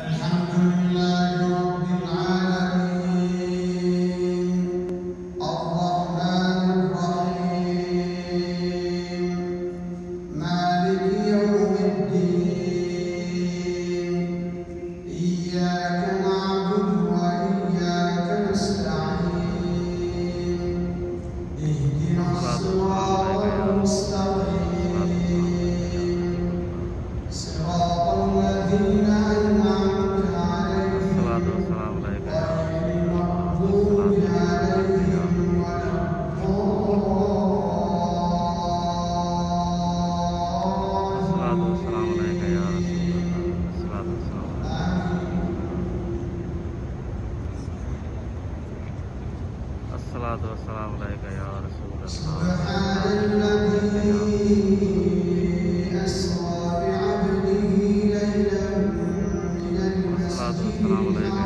الحمد لله رب العالمين الرحمن الرحيم مالك يوم الدين إياك نعبد وإياك نستعين اهدنا الصراط المستقيم صراط الذين أنعمت عليهم غير المغضوب عليهم ولا الصلاة والسلام عليك يا رسول الله. سبحان الذي أسرى بعبده ليلا من المسجد الحرام